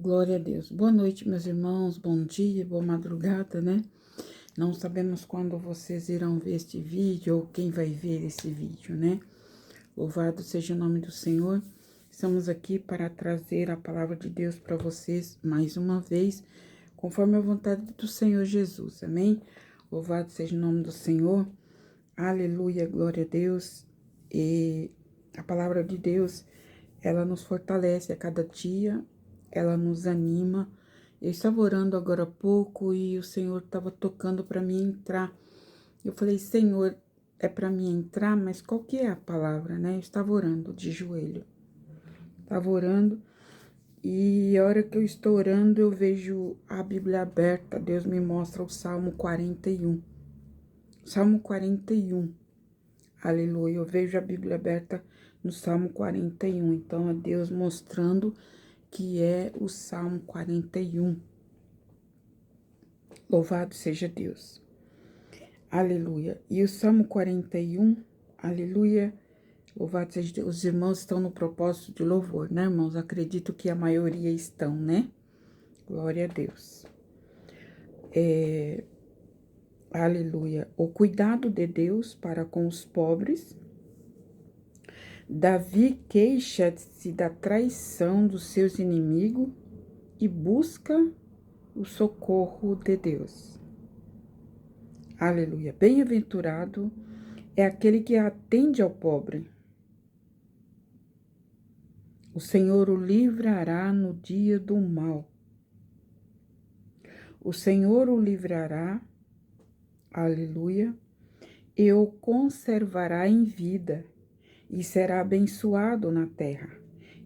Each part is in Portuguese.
Glória a Deus. Boa noite, meus irmãos. Bom dia, boa madrugada, né? Não sabemos quando vocês irão ver este vídeo ou quem vai ver esse vídeo, né? Louvado seja o nome do Senhor. Estamos aqui para trazer a palavra de Deus para vocês mais uma vez, conforme a vontade do Senhor Jesus. Amém? Louvado seja o nome do Senhor. Aleluia, glória a Deus. E a palavra de Deus, ela nos fortalece a cada dia, ela nos anima. Eu estava orando agora há pouco e o Senhor estava tocando para mim entrar. Eu falei, Senhor, é para mim entrar, mas qual que é a palavra, né? Eu estava orando de joelho. Estava orando e a hora que eu estou orando, eu vejo a Bíblia aberta. Deus me mostra o Salmo 41. Salmo 41. Aleluia. Eu vejo a Bíblia aberta no Salmo 41. Então, é Deus mostrando que é o Salmo 41. Louvado seja Deus. Aleluia. E o Salmo 41, aleluia. Louvado seja Deus. Os irmãos estão no propósito de louvor, né, irmãos? Acredito que a maioria estão, né? Glória a Deus. Aleluia. O cuidado de Deus para com os pobres. Davi queixa-se da traição dos seus inimigos e busca o socorro de Deus. Aleluia. Bem-aventurado é aquele que atende ao pobre. O Senhor o livrará no dia do mal. O Senhor o livrará, aleluia, e o conservará em vida, e será abençoado na terra.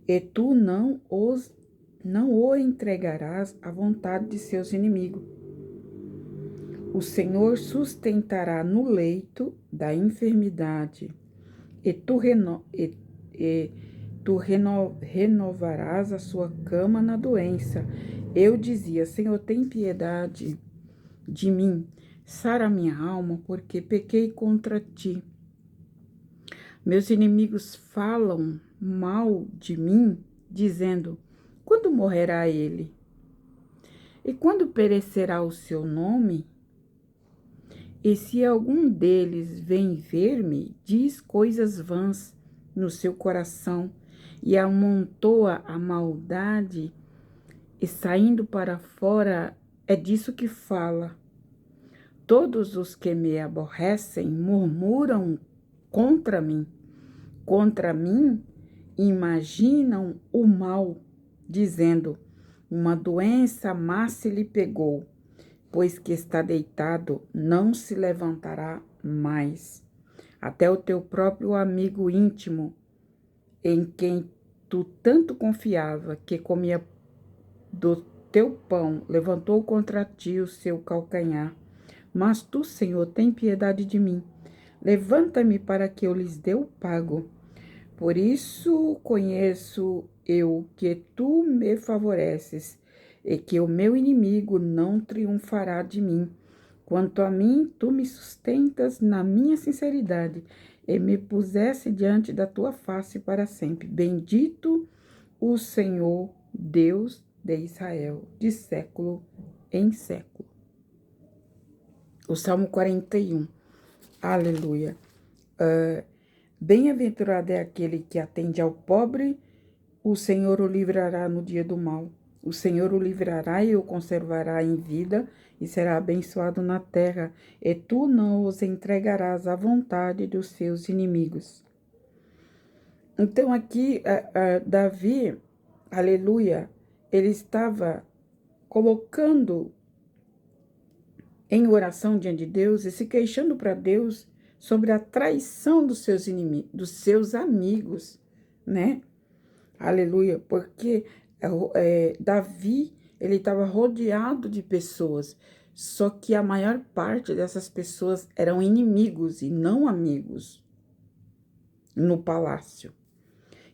E tu não o entregarás à vontade de seus inimigos. O Senhor sustentará no leito da enfermidade, e tu renovarás a sua cama na doença. Eu dizia, Senhor, tem piedade de mim, sara minha alma, porque pequei contra ti. Meus inimigos falam mal de mim, dizendo, quando morrerá ele? E quando perecerá o seu nome? E se algum deles vem ver-me, diz coisas vãs no seu coração, e amontoa a maldade, e saindo para fora, é disso que fala. Todos os que me aborrecem murmuram contra mim. Contra mim imaginam o mal, dizendo, uma doença má se lhe pegou, pois que está deitado, não se levantará mais. Até o teu próprio amigo íntimo, em quem tu tanto confiava, que comia do teu pão, levantou contra ti o seu calcanhar. Mas tu, Senhor, tem piedade de mim. Levanta-me para que eu lhes dê o pago. Por isso conheço eu que tu me favoreces, e que o meu inimigo não triunfará de mim. Quanto a mim, tu me sustentas na minha sinceridade, e me puseste diante da tua face para sempre. Bendito o Senhor, Deus de Israel, de século em século. O Salmo 41. Aleluia. Bem-aventurado é aquele que atende ao pobre, o Senhor o livrará no dia do mal. O Senhor o livrará e o conservará em vida, e será abençoado na terra, e tu não os entregarás à vontade dos seus inimigos. Então aqui, Davi, aleluia, ele estava colocando em oração diante de Deus e se queixando para Deus sobre a traição dos seus inimigos, dos seus amigos, né? Aleluia, porque Davi, ele estava rodeado de pessoas, só que a maior parte dessas pessoas eram inimigos e não amigos no palácio.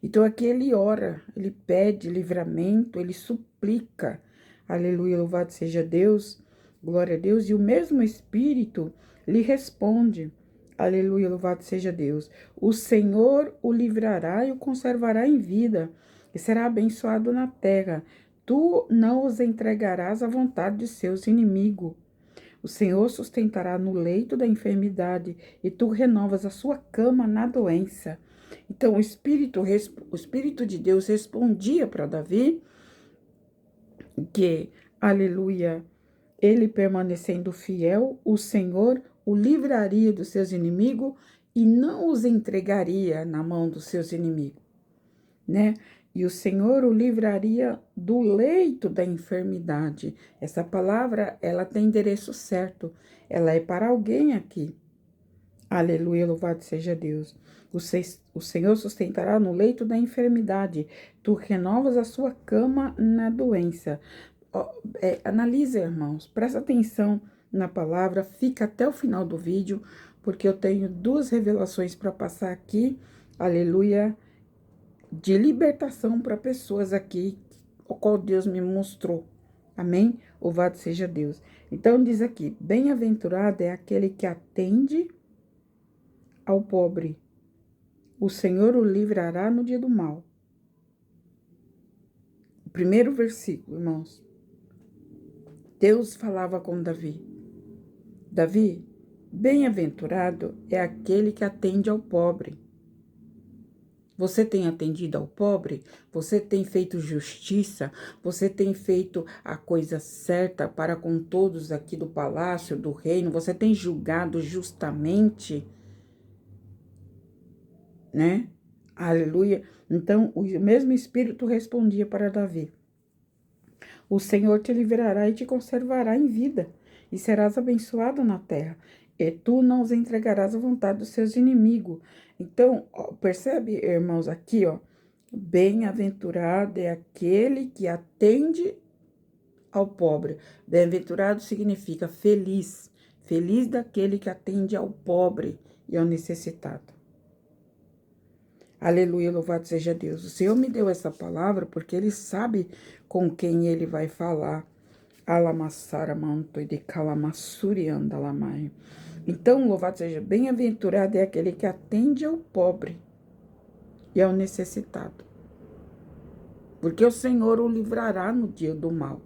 Então aqui ele ora, ele pede livramento, ele suplica, aleluia, louvado seja Deus, glória a Deus, e o mesmo Espírito lhe responde, aleluia, louvado seja Deus. O Senhor o livrará e o conservará em vida, e será abençoado na terra. tu não os entregarás à vontade de seus inimigos. O Senhor sustentará no leito da enfermidade, e tu renovas a sua cama na doença. Então, o Espírito de Deus respondia para Davi que, aleluia, ele permanecendo fiel, o Senhor o livraria dos seus inimigos e não os entregaria na mão dos seus inimigos, né? E o Senhor o livraria do leito da enfermidade. Essa palavra, ela tem endereço certo. Ela é para alguém aqui. Aleluia, louvado seja Deus. O Senhor sustentará no leito da enfermidade. Tu renovas a sua cama na doença. Analisa, irmãos. Presta atenção na palavra. Fica até o final do vídeo, porque eu tenho duas revelações para passar aqui. Aleluia. De libertação para pessoas aqui, o qual Deus me mostrou. Amém? Louvado seja Deus. Então, diz aqui, bem-aventurado é aquele que atende ao pobre. O Senhor o livrará no dia do mal. O primeiro versículo, irmãos. Deus falava com Davi. Davi, bem-aventurado é aquele que atende ao pobre. Você tem atendido ao pobre? Você tem feito justiça? Você tem feito a coisa certa para com todos aqui do palácio, do reino? Você tem julgado justamente? Né? Aleluia. Então, o mesmo Espírito respondia para Davi. O Senhor te livrará e te conservará em vida, e serás abençoado na terra. E tu não os entregarás à vontade dos seus inimigos. Então, ó, percebe, irmãos, aqui, ó. Bem-aventurado é aquele que atende ao pobre. Bem-aventurado significa feliz. Feliz daquele que atende ao pobre e ao necessitado. Aleluia, louvado seja Deus. O Senhor me deu essa palavra porque Ele sabe com quem Ele vai falar. Alamassara manto e de calamassuri andalamai. Então, louvado seja, bem-aventurado é aquele que atende ao pobre e ao necessitado. Porque o Senhor o livrará no dia do mal.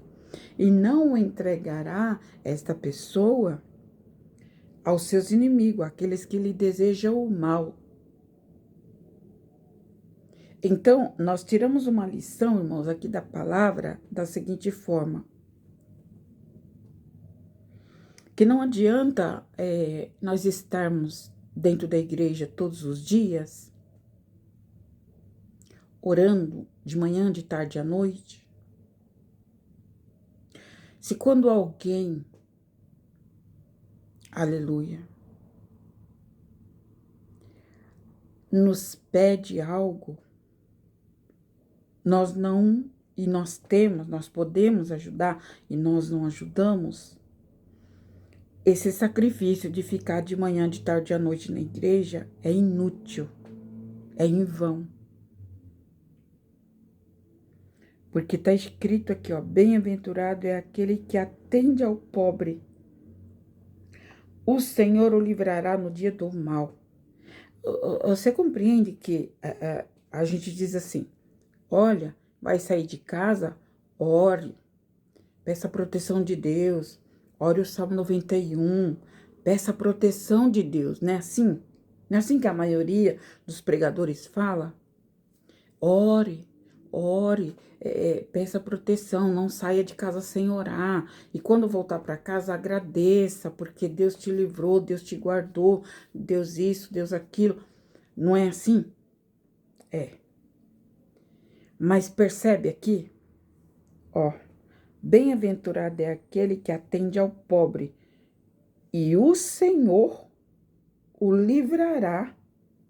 E não o entregará esta pessoa aos seus inimigos, aqueles que lhe desejam o mal. Então, nós tiramos uma lição, irmãos, aqui da palavra, da seguinte forma. Que não adianta nós estarmos dentro da igreja todos os dias, orando de manhã, de tarde à noite. Se quando alguém, aleluia, nos pede algo, nós podemos ajudar e nós não ajudamos, esse sacrifício de ficar de manhã, de tarde à noite na igreja é inútil, é em vão. Porque tá escrito aqui, ó, bem-aventurado é aquele que atende ao pobre. O Senhor o livrará no dia do mal. Você compreende que a gente diz assim, olha, vai sair de casa, ore, peça a proteção de Deus, ore o Salmo 91, peça a proteção de Deus, não é assim? Não é assim que a maioria dos pregadores fala? Ore, peça proteção, não saia de casa sem orar. E quando voltar para casa, agradeça, porque Deus te livrou, Deus te guardou, Deus isso, Deus aquilo. Não é assim? É. Mas percebe aqui, ó, bem-aventurado é aquele que atende ao pobre, e o Senhor o livrará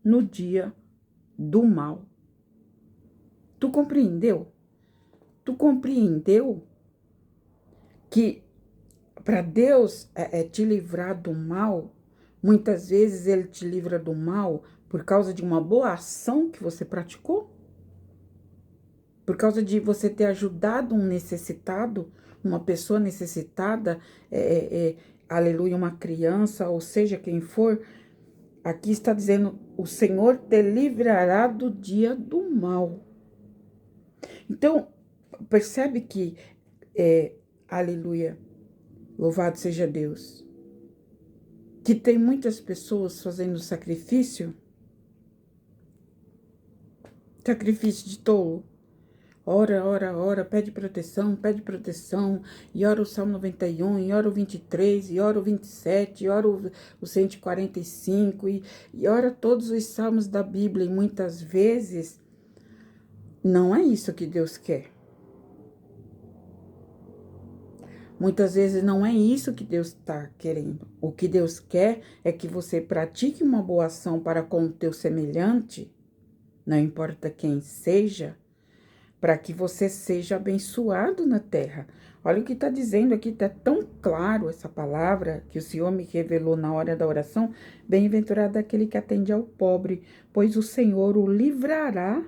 no dia do mal. Tu compreendeu? Tu compreendeu que para Deus te livrar do mal, muitas vezes Ele te livra do mal por causa de uma boa ação que você praticou? Por causa de você ter ajudado um necessitado, uma pessoa necessitada, aleluia, uma criança, ou seja, quem for, aqui está dizendo, o Senhor te livrará do dia do mal. Então, Percebe que, aleluia, louvado seja Deus, que tem muitas pessoas fazendo sacrifício de tolo. Ora, ora, ora, pede proteção, e ora o Salmo 91, e ora o 23, e ora o 27, e ora o 145, e ora todos os salmos da Bíblia, e muitas vezes não é isso que Deus quer. Muitas vezes não é isso que Deus está querendo. O que Deus quer é que você pratique uma boa ação para com o teu semelhante, não importa quem seja, para que você seja abençoado na terra. Olha o que está dizendo aqui, está tão claro essa palavra que o Senhor me revelou na hora da oração. Bem-aventurado aquele que atende ao pobre, pois o Senhor o livrará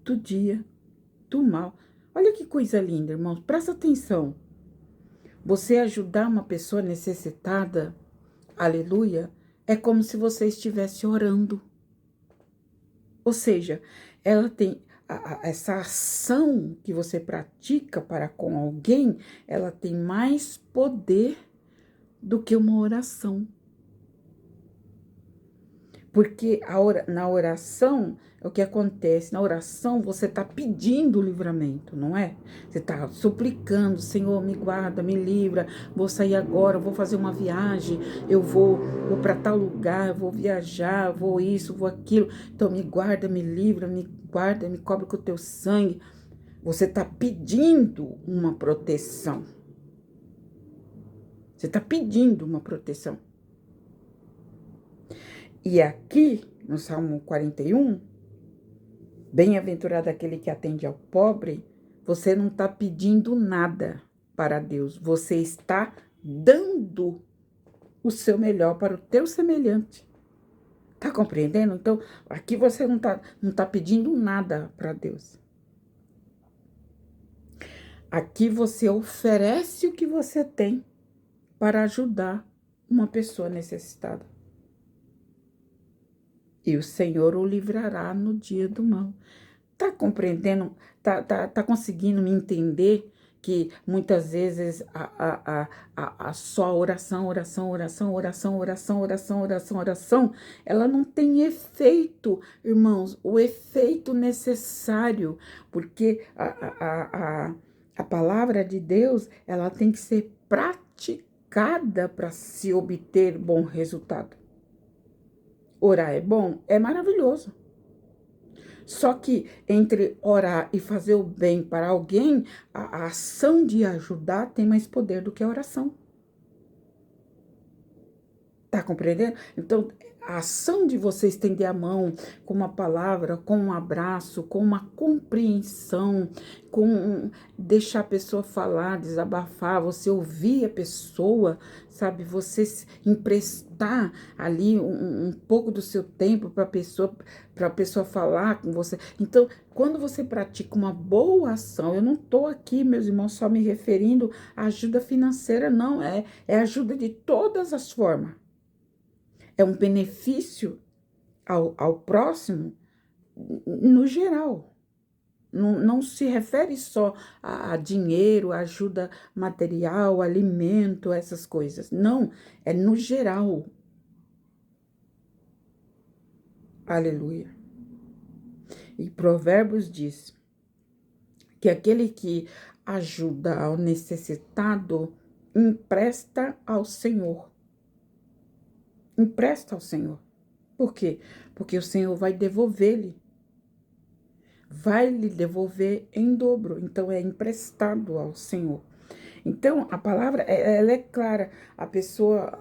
do dia do mal. Olha que coisa linda, irmãos, presta atenção. Você ajudar uma pessoa necessitada, aleluia, é como se você estivesse orando. Ou seja, ela tem essa ação que você pratica para com alguém, ela tem mais poder do que uma oração. Porque na oração, é o que acontece, na oração você está pedindo o livramento, não é? Você está suplicando, Senhor, me guarda, me livra, vou sair agora, vou fazer uma viagem, eu vou para tal lugar, vou viajar, vou isso, vou aquilo. Então me guarda, me livra, me guarda, me cobre com o teu sangue. Você está pedindo uma proteção. Você está pedindo uma proteção. E aqui, no Salmo 41, bem-aventurado aquele que atende ao pobre, você não está pedindo nada para Deus, você está dando o seu melhor para o teu semelhante. Tá compreendendo? Então, aqui você não tá pedindo nada para Deus. Aqui você oferece o que você tem para ajudar uma pessoa necessitada. E o Senhor o livrará no dia do mal. Tá compreendendo? Tá conseguindo me entender que muitas vezes a só oração, ela não tem efeito, irmãos, o efeito necessário, porque a palavra de Deus, ela tem que ser praticada para se obter bom resultado. Orar é bom? É maravilhoso. Só que entre orar e fazer o bem para alguém, a ação de ajudar tem mais poder do que a oração. Tá compreendendo? Então, a ação de você estender a mão com uma palavra, com um abraço, com uma compreensão, com deixar a pessoa falar, desabafar, você ouvir a pessoa, sabe? Você emprestar ali um pouco do seu tempo para a pessoa falar com você. Então, quando você pratica uma boa ação, eu não estou aqui, meus irmãos, só me referindo à ajuda financeira, não, é ajuda de todas as formas. É um benefício ao próximo no geral. Não se refere só a dinheiro, ajuda material, alimento, essas coisas. Não, é no geral. Aleluia. E Provérbios diz que aquele que ajuda ao necessitado empresta ao Senhor. Empresta ao Senhor. Por quê? Porque o Senhor vai devolver-lhe. Vai lhe devolver em dobro. Então, é emprestado ao Senhor. Então, a palavra, ela é clara. A pessoa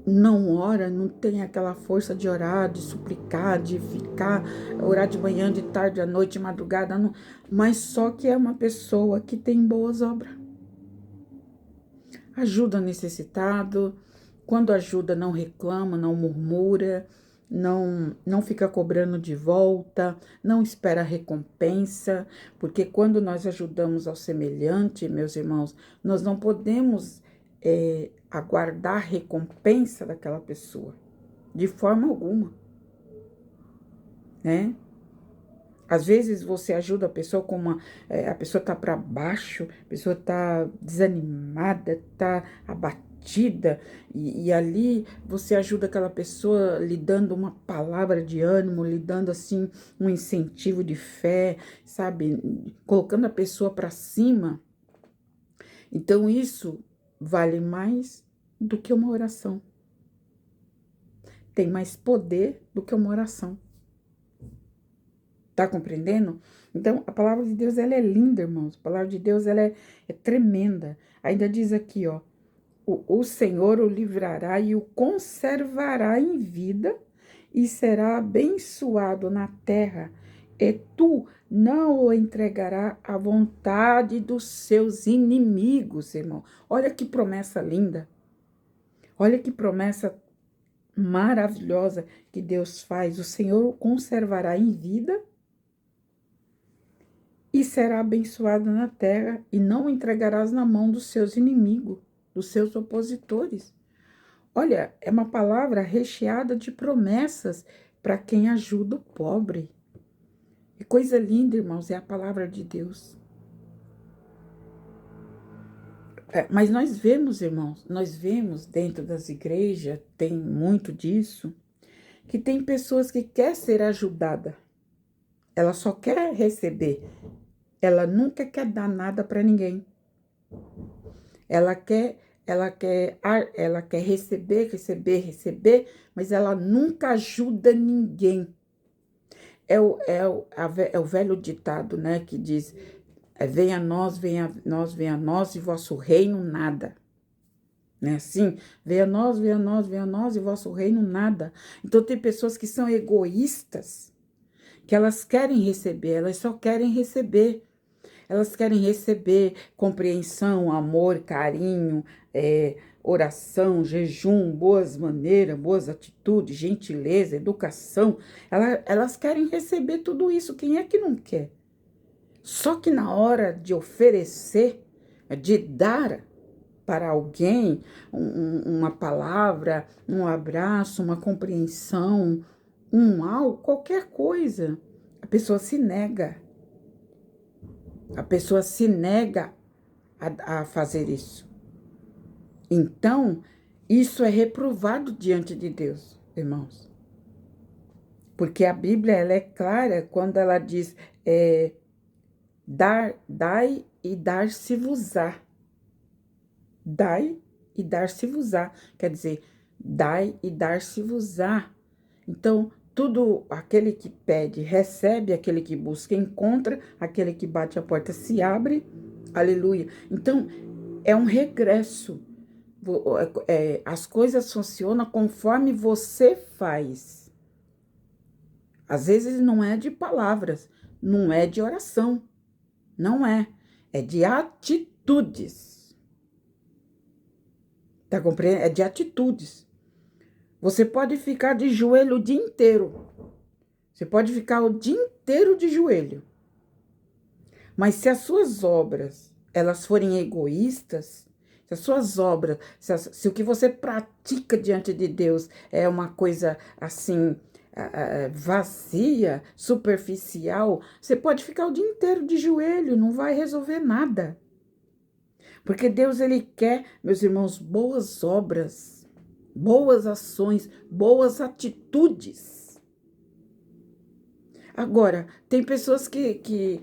não ora, não tem aquela força de orar, de suplicar, de ficar, orar de manhã, de tarde, à noite, de madrugada, não, mas só que é uma pessoa que tem boas obras. Ajuda o necessitado. Quando ajuda, não reclama, não murmura, não fica cobrando de volta, não espera recompensa, porque quando nós ajudamos ao semelhante, meus irmãos, nós não podemos aguardar recompensa daquela pessoa, de forma alguma, né? Às vezes você ajuda a pessoa com a pessoa tá para baixo, a pessoa tá desanimada, tá abatida, e ali você ajuda aquela pessoa lhe dando uma palavra de ânimo, lhe dando assim um incentivo de fé, sabe? Colocando a pessoa para cima. Então isso vale mais do que uma oração. Tem mais poder do que uma oração. Tá compreendendo? Então, a palavra de Deus, ela é linda, irmãos. A palavra de Deus, ela é tremenda. Ainda diz aqui, ó. O Senhor o livrará e o conservará em vida e será abençoado na terra. E tu não o entregará à vontade dos seus inimigos, irmão. Olha que promessa linda. Olha que promessa maravilhosa que Deus faz. O Senhor o conservará em vida e será abençoado na terra, e não o entregarás na mão dos seus inimigos, dos seus opositores. Olha, é uma palavra recheada de promessas para quem ajuda o pobre. Que coisa linda, irmãos, é a palavra de Deus. Mas nós vemos, irmãos, nós vemos dentro das igrejas, tem muito disso, que tem pessoas que querem ser ajudada. Ela só quer receber. Ela nunca quer dar nada para ninguém. Ela quer receber, mas ela nunca ajuda ninguém. É o velho ditado, né, que diz, venha a nós e vosso reino nada. Né, assim, venha a nós e vosso reino nada. Então tem pessoas que são egoístas, que elas querem receber, elas só querem receber. Elas querem receber compreensão, amor, carinho, oração, jejum, boas maneiras, boas atitudes, gentileza, educação. Elas querem receber tudo isso. Quem é que não quer? Só que na hora de oferecer, de dar para alguém uma palavra, um abraço, uma compreensão, algo, qualquer coisa, a pessoa se nega. A pessoa se nega a fazer isso. Então, isso é reprovado diante de Deus, irmãos. Porque a Bíblia, ela é clara quando ela diz, dai e dar-se-vos-á. Dai e dar-se-vos-á. Quer dizer, dai e dar-se-vos-á. Então, tudo aquele que pede, recebe, aquele que busca, encontra, aquele que bate a porta se abre, aleluia. Então, é um regresso. As coisas funcionam conforme você faz. Às vezes não é de palavras, não é de oração, não é. É de atitudes. Tá compreendendo? É de atitudes. Você pode ficar de joelho o dia inteiro. Você pode ficar o dia inteiro de joelho. Mas se as suas obras, elas forem egoístas, se as suas obras, se o que você pratica diante de Deus é uma coisa assim, vazia, superficial, você pode ficar o dia inteiro de joelho, não vai resolver nada. Porque Deus, ele quer, meus irmãos, boas obras, boas ações, boas atitudes. Agora, tem pessoas que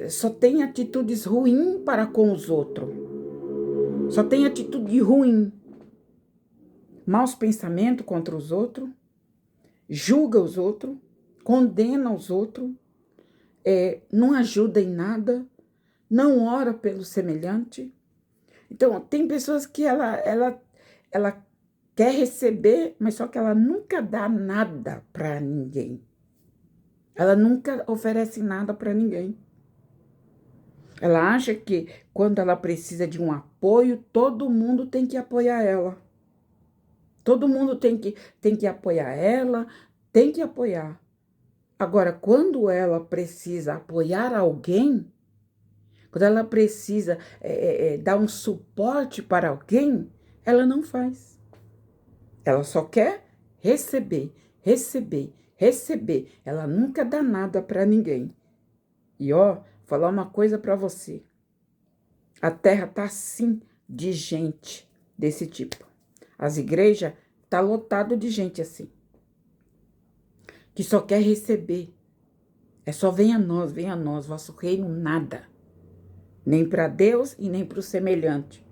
só têm atitudes ruins para com os outros. Só tem atitude ruim. Maus pensamentos contra os outros. Julga os outros. Condena os outros. Não ajuda em nada. Não ora pelo semelhante. Então, tem pessoas que ela quer receber, mas só que ela nunca dá nada para ninguém. Ela nunca oferece nada para ninguém. Ela acha que quando ela precisa de um apoio, todo mundo tem que apoiar ela. Todo mundo tem que apoiar ela, tem que apoiar. Agora, quando ela precisa apoiar alguém, quando ela precisa dar um suporte para alguém, ela não faz. Ela só quer receber, receber, receber. Ela nunca dá nada para ninguém. E ó, falar uma coisa para você. A terra tá assim de gente desse tipo. As igrejas tá lotado de gente assim, que só quer receber. É só venha a nós, vosso reino nada. Nem para Deus e nem para o semelhante.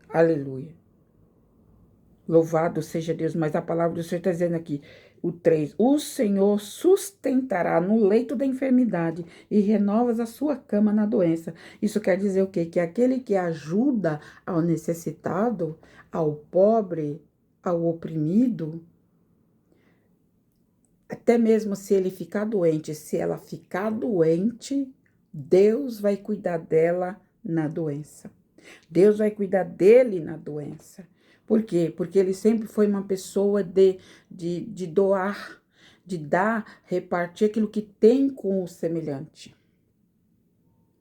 Aleluia. Louvado seja Deus, mas a palavra do Senhor está dizendo aqui, o 3, o Senhor sustentará no leito da enfermidade e renovas a sua cama na doença. Isso quer dizer o quê? Que aquele que ajuda ao necessitado, ao pobre, ao oprimido, até mesmo se ele ficar doente, se ela ficar doente, Deus vai cuidar dela na doença. Deus vai cuidar dele na doença. Por quê? Porque ele sempre foi uma pessoa de doar, de dar, repartir aquilo que tem com o semelhante,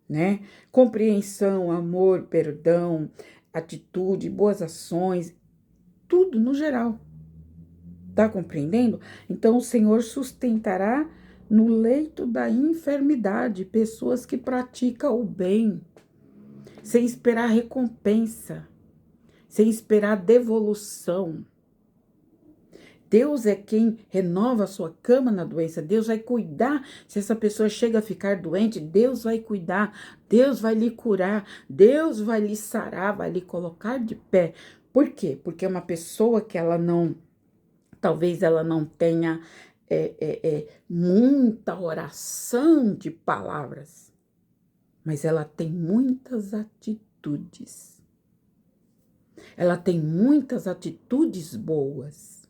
né? Compreensão, amor, perdão, atitude, boas ações, tudo no geral. Tá compreendendo? Então, o Senhor sustentará no leito da enfermidade pessoas que praticam o bem, sem esperar recompensa, sem esperar devolução. Deus é quem renova a sua cama na doença. Deus vai cuidar. Se essa pessoa chega a ficar doente, Deus vai cuidar. Deus vai lhe curar. Deus vai lhe sarar, vai lhe colocar de pé. Por quê? Porque é uma pessoa que ela não, talvez ela não tenha muita oração de palavras, mas ela tem muitas atitudes. Ela tem muitas atitudes boas.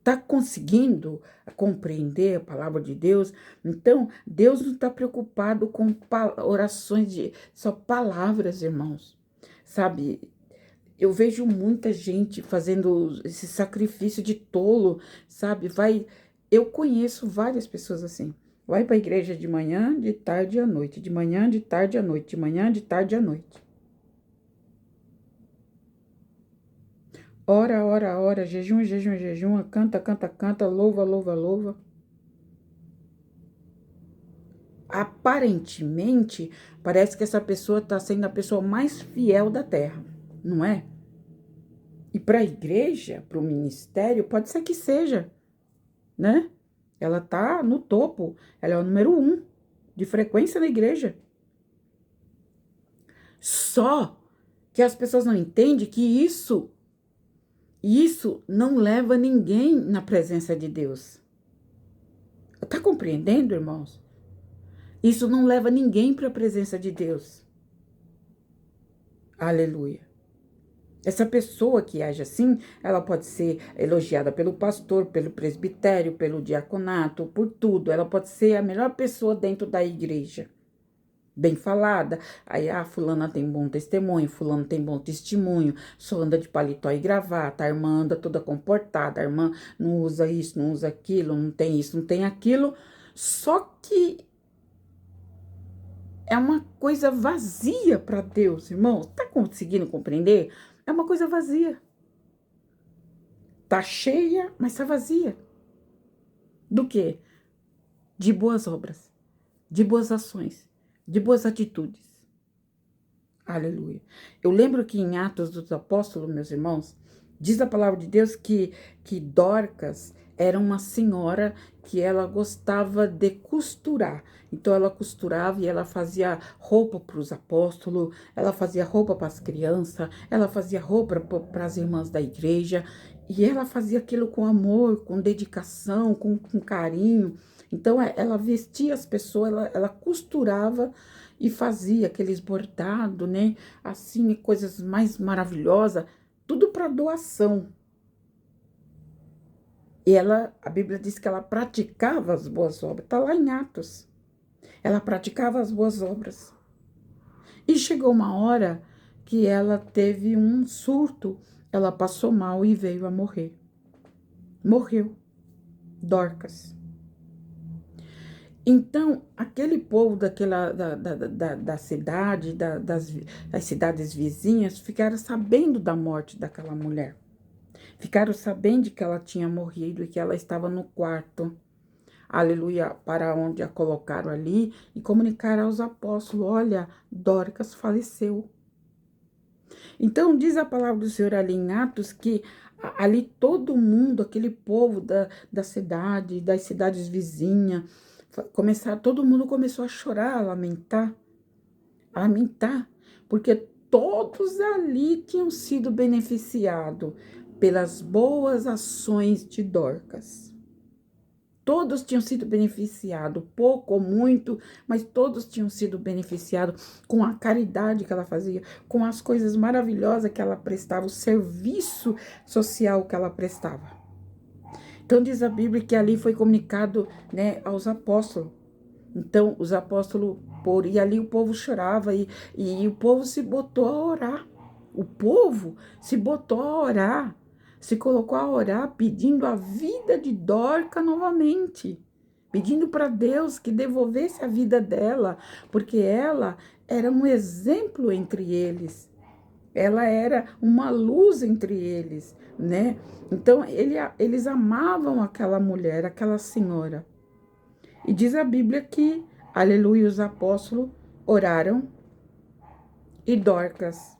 Tá conseguindo compreender a palavra de Deus? Então, Deus não está preocupado com orações de só palavras, irmãos. Sabe, eu vejo muita gente fazendo esse sacrifício de tolo, sabe? Eu conheço várias pessoas assim. Vai para a igreja de manhã, de tarde e à noite, de manhã, de tarde à noite, de manhã, de tarde à noite. Ora, ora, ora, jejum, jejum, jejum, canta, canta, canta, louva, louva, louva. Aparentemente, parece que essa pessoa está sendo a pessoa mais fiel da terra, não é? E para a igreja, para o ministério, pode ser que seja, né? Ela tá no topo, ela é o número 1 de frequência na igreja. Só que as pessoas não entendem que isso não leva ninguém na presença de Deus. Tá compreendendo, irmãos? Isso não leva ninguém para a presença de Deus. Aleluia. Essa pessoa que age assim, ela pode ser elogiada pelo pastor, pelo presbitério, pelo diaconato, por tudo. Ela pode ser a melhor pessoa dentro da igreja. Bem falada. Aí, fulana tem bom testemunho, fulano tem bom testemunho, só anda de paletó e gravata, a irmã anda toda comportada, a irmã não usa isso, não usa aquilo, não tem isso, não tem aquilo. Só que é uma coisa vazia para Deus, irmão. Tá conseguindo compreender? É uma coisa vazia. Tá cheia, mas tá vazia. Do quê? De boas obras, de boas ações, de boas atitudes. Aleluia. Eu lembro que em Atos dos Apóstolos, meus irmãos, diz a palavra de Deus que Dorcas era uma senhora que ela gostava de costurar. Então, ela costurava e ela fazia roupa para os apóstolos, ela fazia roupa para as crianças, ela fazia roupa para as irmãs da igreja. E ela fazia aquilo com amor, com dedicação, com carinho. Então, ela vestia as pessoas, ela costurava e fazia aqueles bordados, né? Assim, coisas mais maravilhosas, tudo para doação. E a Bíblia diz que ela praticava as boas obras, tá lá em Atos. Ela praticava as boas obras. E chegou uma hora que ela teve um surto, ela passou mal e veio a morrer. Morreu. Dorcas. Então, aquele povo da cidade, das cidades vizinhas, ficaram sabendo da morte daquela mulher. Ficaram sabendo que ela tinha morrido e que ela estava no quarto. aleluia, para onde a colocaram ali e comunicaram aos apóstolos: olha, Dorcas faleceu. Então, diz a palavra do Senhor ali em Atos que ali todo mundo, aquele povo da cidade, das cidades vizinhas, todo mundo começou a chorar, a lamentar, porque todos ali tinham sido beneficiados pelas boas ações de Dorcas. Todos tinham sido beneficiados, pouco ou muito, mas todos tinham sido beneficiados com a caridade que ela fazia, com as coisas maravilhosas que ela prestava, o serviço social que ela prestava. Então diz a Bíblia que ali foi comunicado, né, aos apóstolos. Então os apóstolos, e ali o povo chorava e o povo se botou a orar. O povo se botou a orar. Se colocou a orar pedindo a vida de Dorca novamente, pedindo para Deus que devolvesse a vida dela, porque ela era um exemplo entre eles, ela era uma luz entre eles, né? Então eles amavam aquela mulher, aquela senhora. E diz a Bíblia que, aleluia, os apóstolos oraram e Dorcas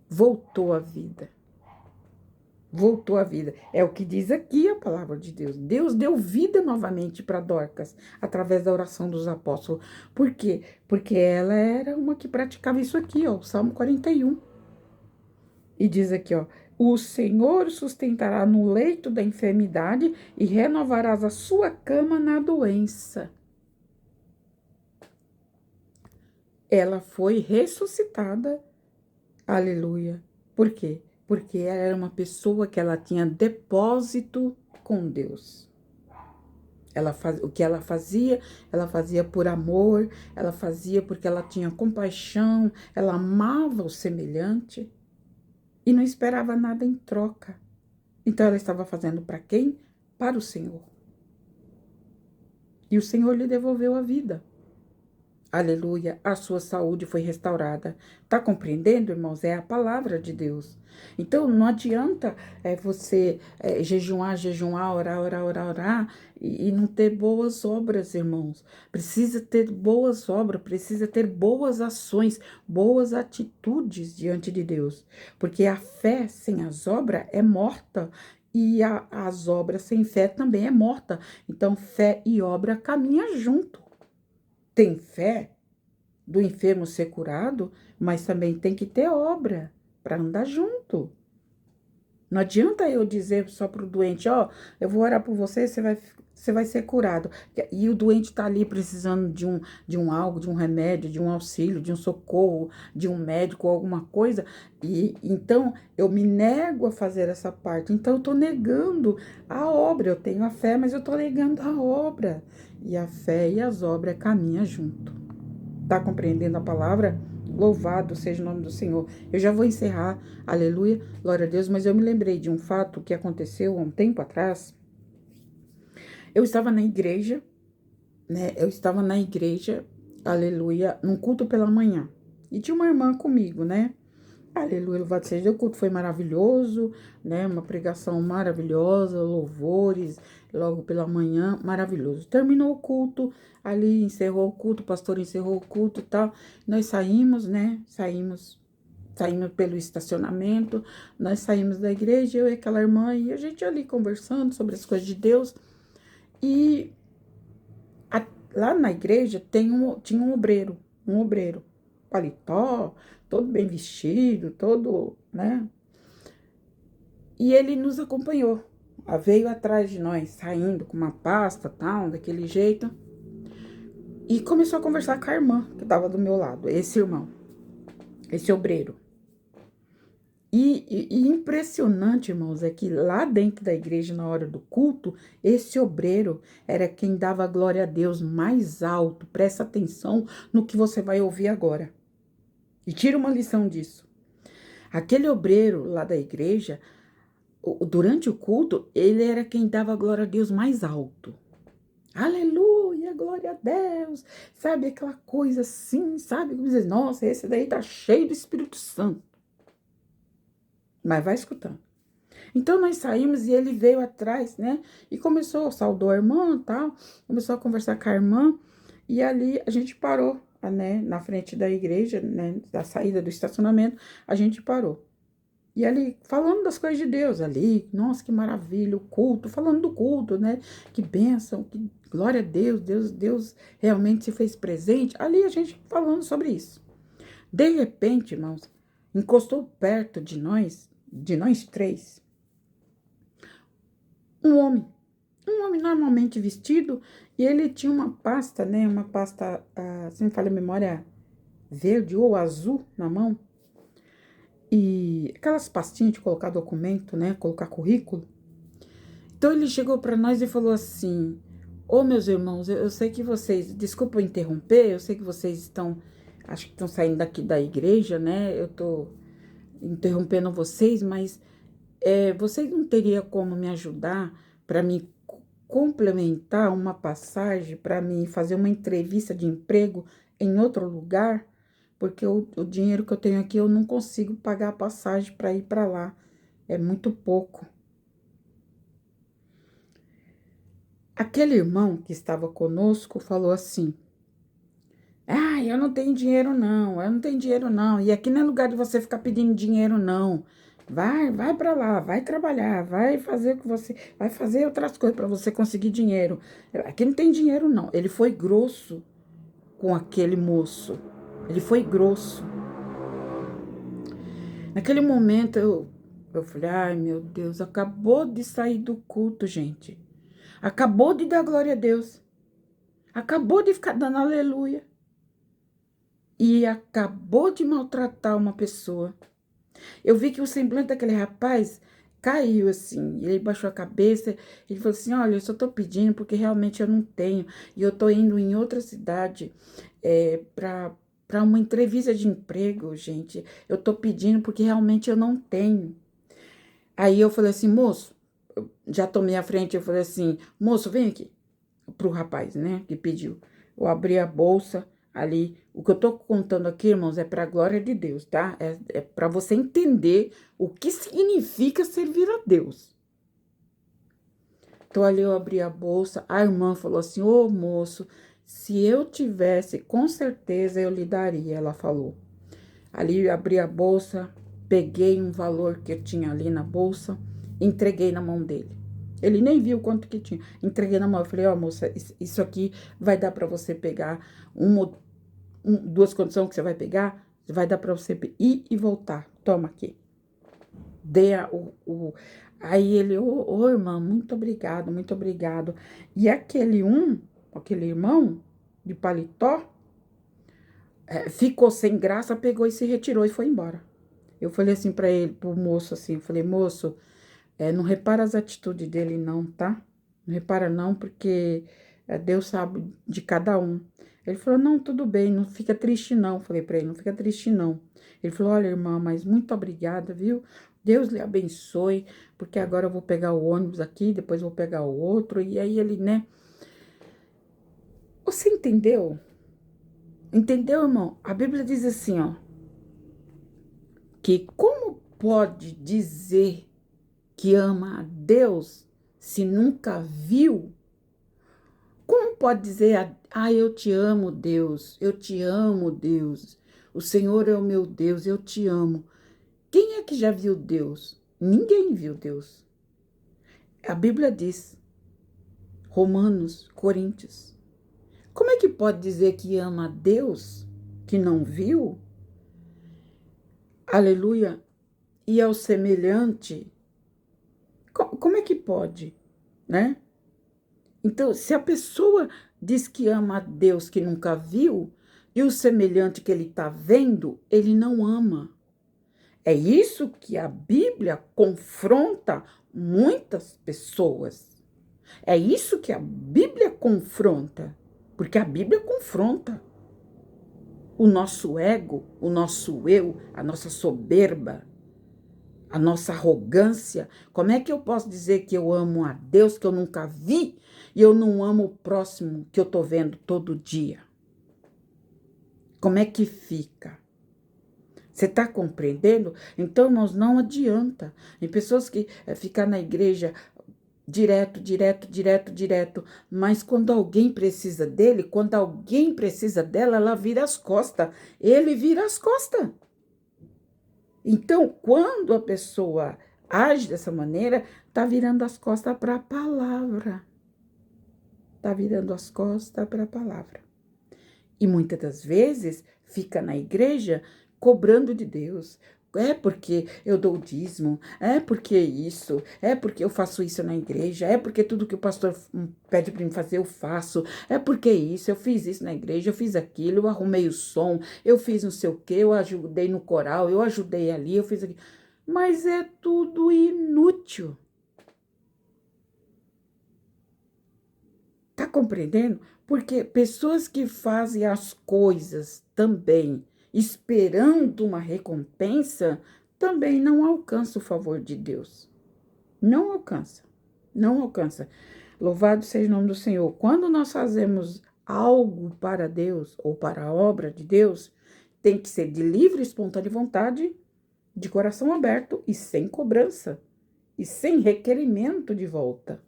voltou à vida. Voltou à vida. É o que diz aqui a palavra de Deus. Deus deu vida novamente para Dorcas, através da oração dos apóstolos. Por quê? Porque ela era uma que praticava isso aqui, ó, o Salmo 41. E diz aqui, ó: o Senhor sustentará no leito da enfermidade e renovarás a sua cama na doença. Ela foi ressuscitada, aleluia. Por quê? Porque ela era uma pessoa que ela tinha depósito com Deus. O que ela fazia por amor, ela fazia porque ela tinha compaixão, ela amava o semelhante e não esperava nada em troca. Então ela estava fazendo para quem? Para o Senhor. E o Senhor lhe devolveu a vida. Aleluia, a sua saúde foi restaurada. Tá compreendendo, irmãos? É a palavra de Deus. Então, não adianta você jejuar, orar e não ter boas obras, irmãos. Precisa ter boas obras, precisa ter boas ações, boas atitudes diante de Deus. Porque a fé sem as obras é morta. E as obras sem fé também é morta. Então, fé e obra caminham junto. Tem fé do enfermo ser curado, mas também tem que ter obra para andar junto. Não adianta eu dizer só para o doente: ó, eu vou orar por você, você vai ser curado. E o doente está ali precisando de um algo, de um remédio, de um auxílio, de um socorro, de um médico, alguma coisa. E então eu me nego a fazer essa parte. Então eu estou negando a obra. Eu tenho a fé, mas eu estou negando a obra. E a fé e as obras caminham junto. Tá compreendendo a palavra? Louvado seja o nome do Senhor. Eu já vou encerrar, aleluia, glória a Deus, mas eu me lembrei de um fato que aconteceu há um tempo atrás. Eu estava na igreja, né? Eu estava na igreja, aleluia, num culto pela manhã. E tinha uma irmã comigo, né? Aleluia, louvado seja Deus, o culto foi maravilhoso, né? Uma pregação maravilhosa, louvores, logo pela manhã, maravilhoso. Terminou o culto, ali encerrou o culto, o pastor encerrou o culto e tal. Nós saímos, né? Saímos pelo estacionamento, nós saímos da igreja, eu e aquela irmã, e a gente ali conversando sobre as coisas de Deus. E lá na igreja tinha um obreiro, paletó, todo bem vestido, todo, né? E ele nos acompanhou, veio atrás de nós, saindo com uma pasta, tal, daquele jeito, e começou a conversar com a irmã que estava do meu lado, esse irmão, esse obreiro. E impressionante, irmãos, é que lá dentro da igreja, na hora do culto, esse obreiro era quem dava glória a Deus mais alto. Presta atenção no que você vai ouvir agora. E tira uma lição disso. Aquele obreiro lá da igreja, durante o culto, ele era quem dava glória a Deus mais alto. Aleluia, glória a Deus. Sabe, aquela coisa assim, sabe? Como dizer, nossa, esse daí tá cheio do Espírito Santo. Mas vai escutando. Então, nós saímos e ele veio atrás, né? E começou, saudou a irmã e tal, começou a conversar com a irmã. E ali a gente parou, né? Na frente da igreja, né? Da saída do estacionamento, a gente parou. E ali, falando das coisas de Deus, ali, nossa, que maravilha, o culto, falando do culto, né? Que bênção, que glória a Deus, Deus realmente se fez presente. Ali a gente falando sobre isso. De repente, irmãos, encostou perto de nós três, um homem normalmente vestido, e ele tinha uma pasta, né? Uma pasta, se me falha a memória, verde ou azul na mão. E aquelas pastinhas de colocar documento, né? Colocar currículo. Então ele chegou para nós e falou assim: Ô meus irmãos, eu sei que vocês, desculpa eu interromper, eu sei que vocês estão, acho que estão saindo daqui da igreja, né? Eu tô interrompendo vocês, mas vocês não teriam como me ajudar para me complementar uma passagem, para me fazer uma entrevista de emprego em outro lugar? Porque o dinheiro que eu tenho aqui eu não consigo pagar a passagem para ir para lá, é muito pouco. Aquele irmão que estava conosco falou assim: eu não tenho dinheiro não, eu não tenho dinheiro não. E aqui não é lugar de você ficar pedindo dinheiro não. Vai para lá, vai trabalhar, vai fazer o que você, vai fazer outras coisas para você conseguir dinheiro. Aqui não tem dinheiro não. Ele foi grosso com aquele moço. Ele foi grosso. Naquele momento eu falei: ai meu Deus, acabou de sair do culto, gente. Acabou de dar glória a Deus. Acabou de ficar dando aleluia. E acabou de maltratar uma pessoa. Eu vi que o semblante daquele rapaz caiu assim. Ele baixou a cabeça. Ele falou assim: olha, eu só tô pedindo porque realmente eu não tenho. E eu tô indo em outra cidade para uma entrevista de emprego, gente. Eu tô pedindo porque realmente eu não tenho. Aí eu falei assim: moço, eu já tomei a frente. Eu falei assim: moço, vem aqui. Pro rapaz, né, que pediu. Eu abri a bolsa ali. O que eu tô contando aqui, irmãos, é pra glória de Deus, tá? É para você entender o que significa servir a Deus. Então, ali eu abri a bolsa. A irmã falou assim: ô moço, se eu tivesse, com certeza eu lhe daria. Ela falou. Ali eu abri a bolsa, peguei um valor que eu tinha ali na bolsa, entreguei na mão dele. Ele nem viu quanto que tinha. Entreguei na mão. Eu falei: ó, moça, isso aqui vai dar para você pegar duas condições que você vai pegar. Vai dar para você ir e voltar. Toma aqui. Dei aí ele: ô, irmã, muito obrigado, muito obrigado. E aquele irmão de paletó, ficou sem graça, pegou e se retirou e foi embora. Eu falei assim para ele, pro moço assim, eu falei: moço, não repara as atitudes dele não, tá? Não repara não, porque Deus sabe de cada um. Ele falou: não, tudo bem, não fica triste não. Falei para ele: não fica triste não. Ele falou: olha, irmã, mas muito obrigada, viu? Deus lhe abençoe, porque agora eu vou pegar o ônibus aqui, depois vou pegar o outro. E aí ele, né? Você entendeu? Entendeu, irmão? A Bíblia diz assim, ó, que como pode dizer que ama a Deus se nunca viu? Como pode dizer: eu te amo, Deus, eu te amo, Deus, o Senhor é o meu Deus, eu te amo? Quem é que já viu Deus? Ninguém viu Deus. A Bíblia diz, Romanos, Coríntios. Como é que pode dizer que ama a Deus que não viu? Aleluia. E ao semelhante, como é que pode, né? Então, se a pessoa diz que ama a Deus que nunca viu, e o semelhante que ele está vendo, ele não ama. É isso que a Bíblia confronta muitas pessoas. É isso que a Bíblia confronta. Porque a Bíblia confronta o nosso ego, o nosso eu, a nossa soberba, a nossa arrogância. Como é que eu posso dizer que eu amo a Deus que eu nunca vi e eu não amo o próximo que eu tô vendo todo dia? Como é que fica? Você está compreendendo? Então, nós não adianta. Tem pessoas que ficam na igreja direto, direto, direto, direto. Mas quando alguém precisa dele, quando alguém precisa dela, ela vira as costas. Ele vira as costas. Então, quando a pessoa age dessa maneira, tá virando as costas para a palavra. Tá virando as costas para a palavra. E muitas das vezes fica na igreja cobrando de Deus. É porque eu dou o dízimo, é porque isso, é porque eu faço isso na igreja, é porque tudo que o pastor pede para mim fazer eu faço, é porque isso, eu fiz isso na igreja, eu fiz aquilo, eu arrumei o som, eu fiz não sei o quê, eu ajudei no coral, eu ajudei ali, eu fiz aquilo. Mas é tudo inútil. Tá compreendendo? Porque pessoas que fazem as coisas também esperando uma recompensa, também não alcançam o favor de Deus. Não alcança. Não alcança. Louvado seja o nome do Senhor. Quando nós fazemos algo para Deus ou para a obra de Deus, tem que ser de livre e espontânea vontade, de coração aberto e sem cobrança e sem requerimento de volta.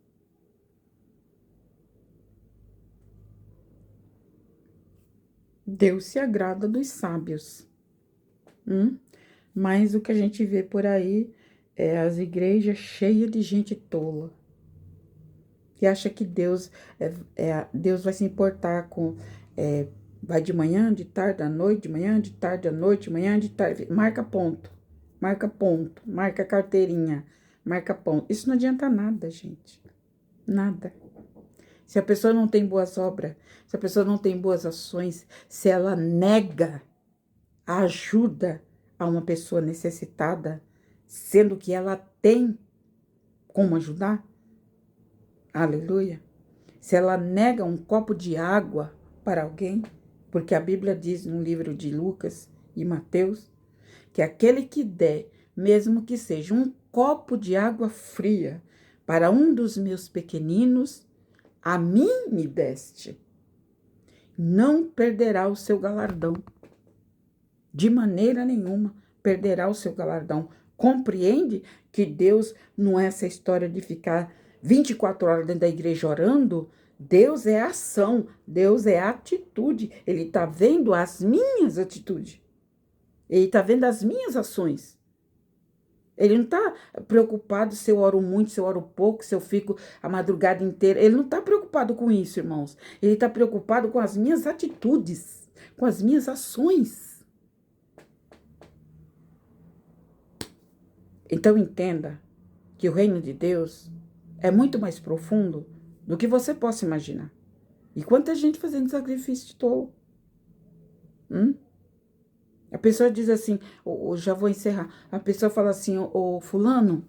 Deus se agrada dos sábios. Mas o que a gente vê por aí é as igrejas cheias de gente tola. Que acha que Deus vai se importar com... vai de manhã, de tarde, à noite, de manhã, de tarde, à noite, de manhã, de tarde. Marca ponto, marca carteirinha, marca ponto. Isso não adianta nada, gente. Nada. Se a pessoa não tem boas obras, se a pessoa não tem boas ações, se ela nega a ajuda a uma pessoa necessitada, sendo que ela tem como ajudar, aleluia. Se ela nega um copo de água para alguém, porque a Bíblia diz no livro de Lucas e Mateus, que aquele que der, mesmo que seja um copo de água fria, para um dos meus pequeninos, a mim me deste, não perderá o seu galardão. De maneira nenhuma perderá o seu galardão. Compreende que Deus não é essa história de ficar 24 horas dentro da igreja orando? Deus é ação, Deus é atitude. Ele está vendo as minhas atitudes. Ele está vendo as minhas ações. Ele não está preocupado se eu oro muito, se eu oro pouco, se eu fico a madrugada inteira. Ele não está preocupado com isso, irmãos. Ele está preocupado com as minhas atitudes, com as minhas ações. Então entenda que o reino de Deus é muito mais profundo do que você possa imaginar. E quanta gente fazendo sacrifício de tolo. A pessoa diz assim, já vou encerrar. A pessoa fala assim, ô fulano,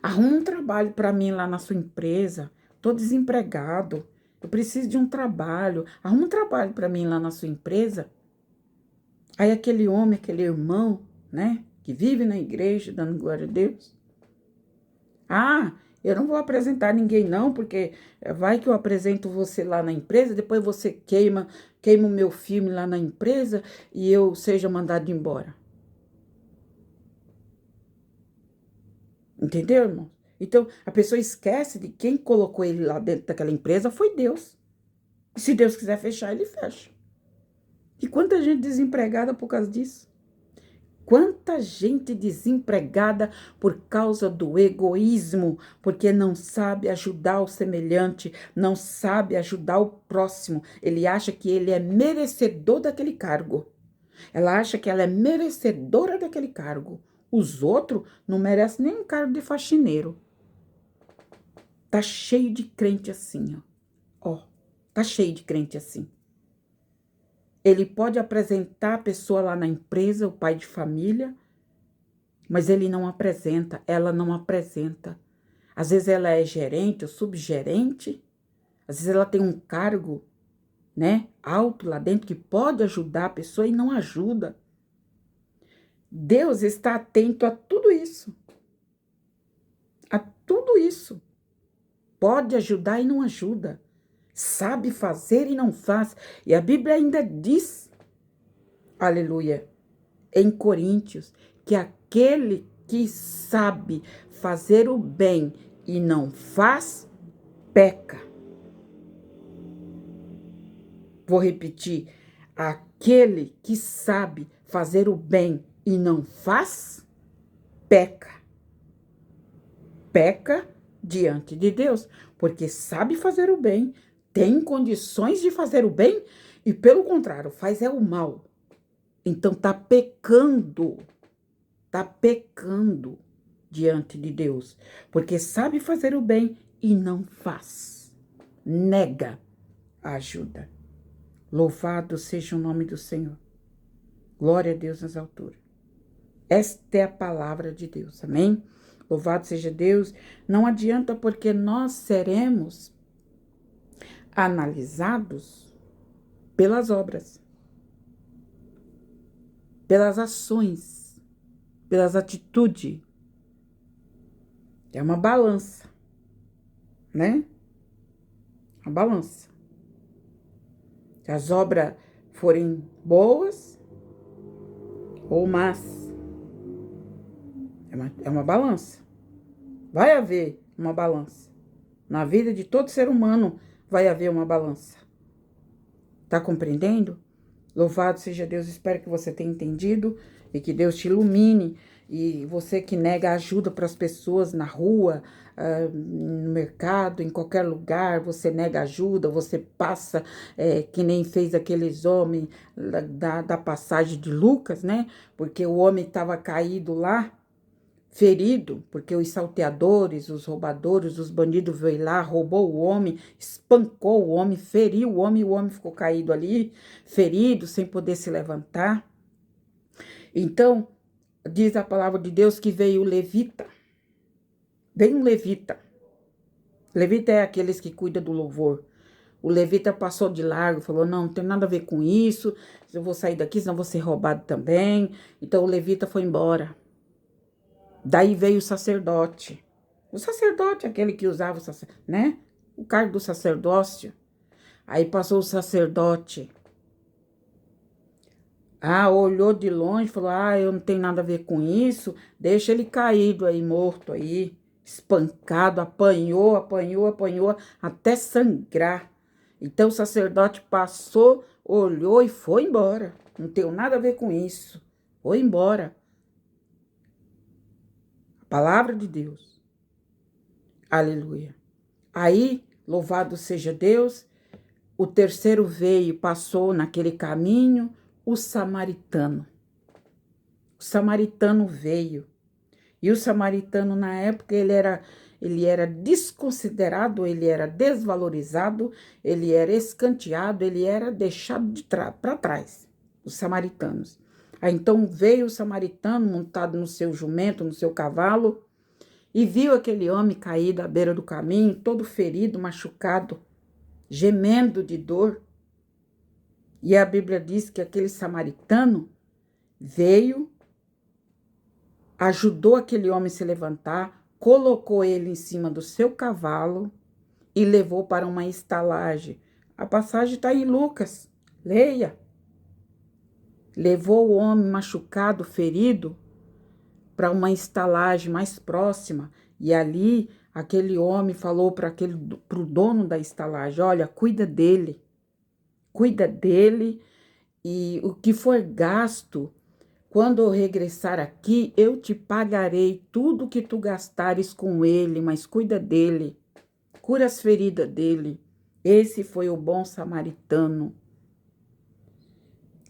arruma um trabalho para mim lá na sua empresa. Tô desempregado. Eu preciso de um trabalho. Arruma um trabalho para mim lá na sua empresa. Aí aquele homem, aquele irmão, né, que vive na igreja dando glória a Deus. Ah, eu não vou apresentar ninguém não, porque vai que eu apresento você lá na empresa, depois você queima o meu filme lá na empresa e eu seja mandado embora. Entendeu, irmão? Então, a pessoa esquece de quem colocou ele lá dentro daquela empresa foi Deus. E se Deus quiser fechar, ele fecha. E quanta gente desempregada por causa disso? Quanta gente desempregada por causa do egoísmo, porque não sabe ajudar o semelhante, não sabe ajudar o próximo. Ele acha que ele é merecedor daquele cargo. Ela acha que ela é merecedora daquele cargo. Os outros não merecem nem um cargo de faxineiro. Tá cheio de crente assim, ó. Tá cheio de crente assim. Ele pode apresentar a pessoa lá na empresa, o pai de família, mas ele não apresenta, ela não apresenta. Às vezes ela é gerente ou subgerente, às vezes ela tem um cargo, né, alto lá dentro que pode ajudar a pessoa e não ajuda. Deus está atento a tudo isso. A tudo isso. Pode ajudar e não ajuda. Sabe fazer e não faz. E a Bíblia ainda diz, aleluia, em Coríntios que aquele que sabe fazer o bem e não faz, peca. Vou repetir. Aquele que sabe fazer o bem e não faz, peca. Peca diante de Deus, porque sabe fazer o bem, tem condições de fazer o bem e, pelo contrário, faz o mal. Então, tá pecando diante de Deus, porque sabe fazer o bem e não faz, nega a ajuda. Louvado seja o nome do Senhor. Glória a Deus nas alturas. Esta é a palavra de Deus, amém? Louvado seja Deus. Não adianta, porque nós seremos analisados pelas obras, pelas ações, pelas atitudes. É uma balança, né? Uma balança. Se as obras forem boas ou más, é uma balança. Vai haver uma balança. Na vida de todo ser humano vai haver uma balança. Tá compreendendo? Louvado seja Deus. Espero que você tenha entendido e que Deus te ilumine. E você que nega ajuda para as pessoas na rua, no mercado, em qualquer lugar, você nega ajuda, você passa, que nem fez aqueles homens da passagem de Lucas, né? Porque o homem estava caído lá, ferido, porque os salteadores, os roubadores, os bandidos veio lá, roubou o homem, espancou o homem, feriu o homem, e o homem ficou caído ali, ferido, sem poder se levantar. Então, diz a palavra de Deus que veio o levita. Veio um levita. Levita é aqueles que cuidam do louvor. O levita passou de largo, falou, não tem nada a ver com isso, eu vou sair daqui, senão vou ser roubado também. Então, o levita foi embora. Daí veio o sacerdote. O sacerdote, aquele que usava né? O cargo do sacerdócio. Aí passou o sacerdote. Olhou de longe, falou, eu não tenho nada a ver com isso, deixa ele caído aí, morto aí, espancado, apanhou, até sangrar. Então o sacerdote passou, olhou e foi embora. Não tem nada a ver com isso. Foi embora. A palavra de Deus. Aleluia. Aí, louvado seja Deus, o terceiro veio, passou naquele caminho, o samaritano. O samaritano veio. E o samaritano, na época, ele era desconsiderado, ele era desvalorizado, ele era escanteado, ele era deixado para trás, os samaritanos. Aí, então, veio o samaritano montado no seu jumento, no seu cavalo, e viu aquele homem caído à beira do caminho, todo ferido, machucado, gemendo de dor. E a Bíblia diz que aquele samaritano veio, ajudou aquele homem a se levantar, colocou ele em cima do seu cavalo e levou para uma estalagem. A passagem está em Lucas, leia. Levou o homem machucado, ferido, para uma estalagem mais próxima. E ali, aquele homem falou para o dono da estalagem, olha, cuida dele, e o que for gasto, quando eu regressar aqui, eu te pagarei tudo que tu gastares com ele, mas cuida dele, cura as feridas dele. Esse foi o bom samaritano.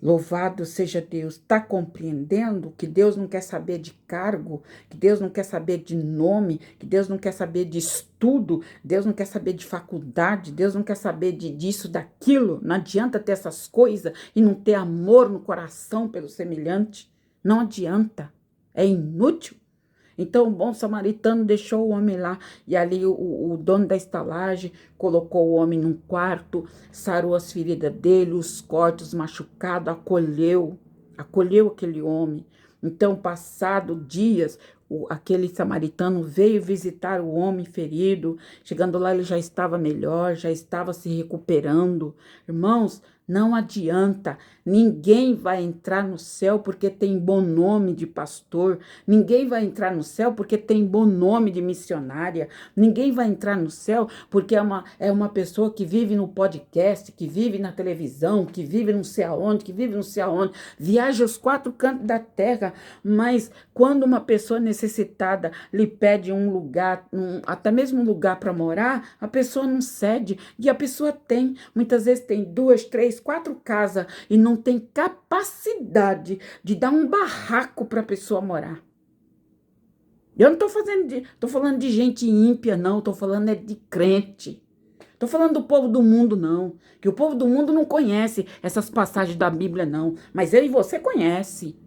Louvado seja Deus. Está compreendendo que Deus não quer saber de cargo, que Deus não quer saber de nome, que Deus não quer saber de estudo, Deus não quer saber de faculdade, Deus não quer saber disso, daquilo. Não adianta ter essas coisas e não ter amor no coração pelo semelhante. Não adianta. É inútil. Então, o bom samaritano deixou o homem lá, e ali o dono da estalagem colocou o homem num quarto, sarou as feridas dele, os cortes, machucados, acolheu aquele homem. Então, passado dias, aquele samaritano veio visitar o homem ferido. Chegando lá, ele já estava melhor, já estava se recuperando. Irmãos, Não adianta, ninguém vai entrar no céu porque tem bom nome de pastor, ninguém vai entrar no céu porque tem bom nome de missionária, ninguém vai entrar no céu porque é uma pessoa que vive no podcast, que vive na televisão, que vive não sei aonde, que vive não sei aonde, viaja os quatro cantos da terra, mas quando uma pessoa necessitada lhe pede um lugar, até mesmo um lugar para morar, a pessoa não cede, e a pessoa tem, muitas vezes tem 2, 3, 4 casas e não tem capacidade de dar um barraco para a pessoa morar. Eu não tô falando de gente ímpia, não, tô falando é de crente. Tô falando do povo do mundo, não, que o povo do mundo não conhece essas passagens da Bíblia, não, mas eu e você conhece.